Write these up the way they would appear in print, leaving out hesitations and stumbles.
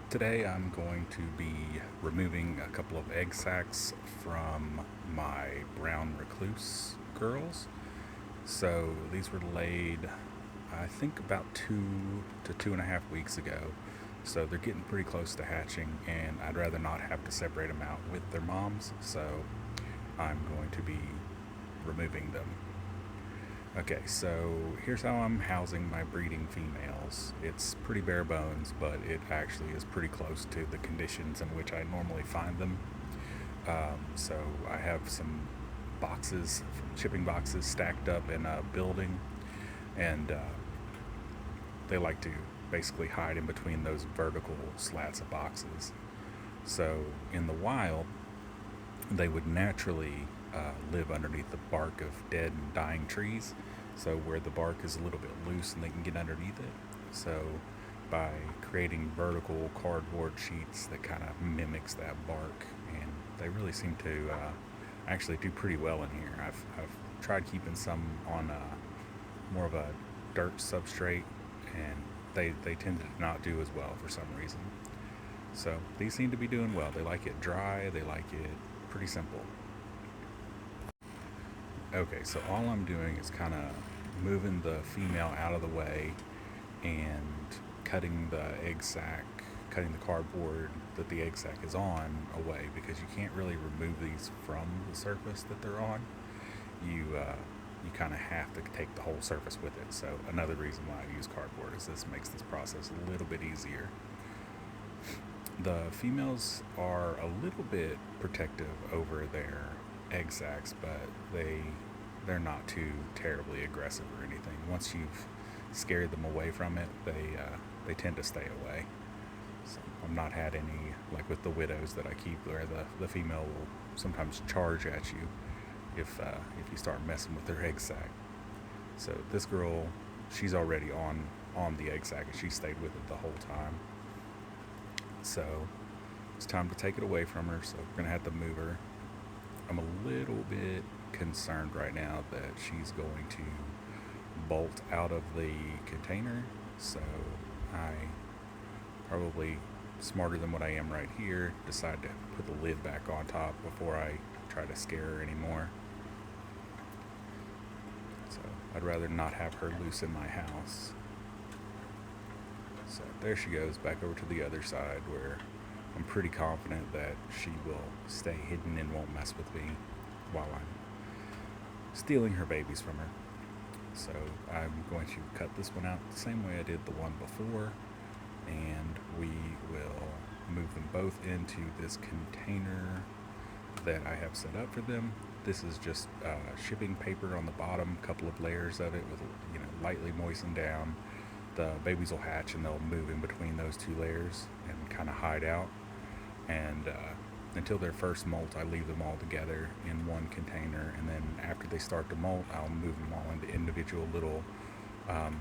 Today I'm going to be removing a couple of egg sacs from my brown recluse girls. So these were laid, I think, about 2 to 2.5 weeks ago. So they're getting pretty close to hatching, and I'd rather not have to separate them out with their moms. So I'm going to be removing them. Okay, so here's how I'm housing my breeding females. It's pretty bare bones, but it actually is pretty close to the conditions in which I normally find them. So I have some boxes, shipping boxes, stacked up in a building, and they like to basically hide in between those vertical slats of boxes. So in the wild, they would naturally live underneath the bark of dead and dying trees. So where the bark is a little bit loose and they can get underneath it. So by creating vertical cardboard sheets that kind of mimics that bark, and they really seem to actually do pretty well in here. I've tried keeping some on more of a dirt substrate, and they tend to not do as well for some reason. So these seem to be doing well. They like it dry, they like it pretty simple. Okay, so all I'm doing is kind of moving the female out of the way and cutting the egg sac, cutting the cardboard that the egg sac is on away, because you can't really remove these from the surface that they're on. You kind of have to take the whole surface with it. So another reason why I use cardboard is this makes this process a little bit easier. The females are a little bit protective over their egg sacs, but they're not too terribly aggressive or anything. Once you've scared them away from it, they tend to stay away. So I've not had any, like with the widows that I keep, where the female will sometimes charge at you if you start messing with their egg sac. So this girl, she's already on the egg sac, and she stayed with it the whole time. So it's time to take it away from her. So we're gonna have to move her. I'm a little bit concerned right now that she's going to bolt out of the container. So I, probably smarter than what I am right here, decide to put the lid back on top before I try to scare her anymore. So I'd rather not have her loose in my house. So there she goes, back over to the other side, where I'm pretty confident that she will stay hidden and won't mess with me while I'm stealing her babies from her. So I'm going to cut this one out the same way I did the one before, and we will move them both into this container that I have set up for them. This is just shipping paper on the bottom, a couple of layers of it with, lightly moistened down. The babies will hatch and they'll move in between those two layers and kind of hide out. And until their first molt, I leave them all together in one container, and then after they start to molt, I'll move them all into individual little, kind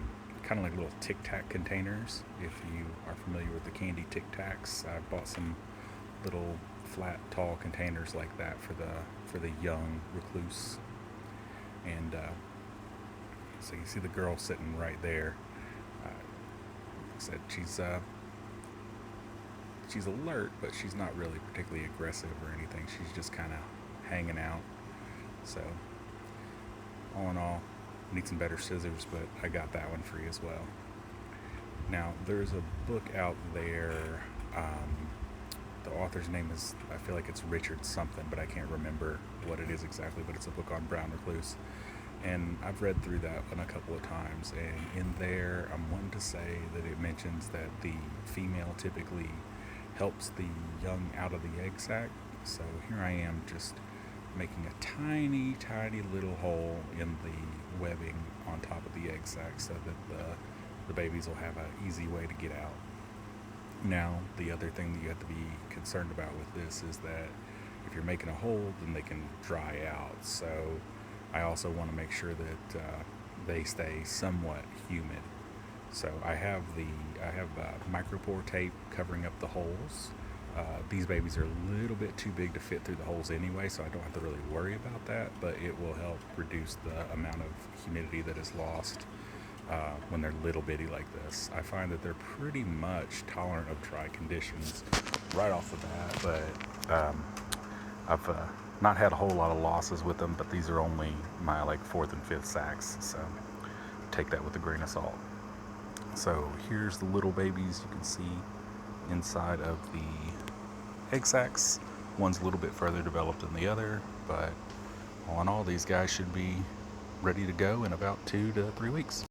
of like little Tic Tac containers. If you are familiar with the candy Tic Tacs, I bought some little flat, tall containers like that for the young recluse. And so you see the girl sitting right there. Like I said, she's alert, but she's not really particularly aggressive or anything. She's just kind of hanging out. So, all in all, need some better scissors, but I got that one free as well. Now, there's a book out there. The author's name is, I feel like it's Richard something, but I can't remember what it is exactly, but it's a book on brown recluse. And I've read through that one a couple of times, and in there, I'm wanting to say that it mentions that the female typically helps the young out of the egg sac. So here I am, just making a tiny, tiny little hole in the webbing on top of the egg sac so that the babies will have an easy way to get out. Now, the other thing that you have to be concerned about with this is that if you're making a hole, then they can dry out. So I also want to make sure that they stay somewhat humid. So I have micropore tape covering up the holes. These babies are a little bit too big to fit through the holes anyway, so I don't have to really worry about that, but it will help reduce the amount of humidity that is lost when they're little bitty like this. I find that they're pretty much tolerant of dry conditions right off the bat, but I've not had a whole lot of losses with them, but these are only my like 4th and 5th sacks, so take that with a grain of salt. So here's the little babies you can see inside of the egg sacs. One's a little bit further developed than the other, but all in all, these guys should be ready to go in about 2 to 3 weeks.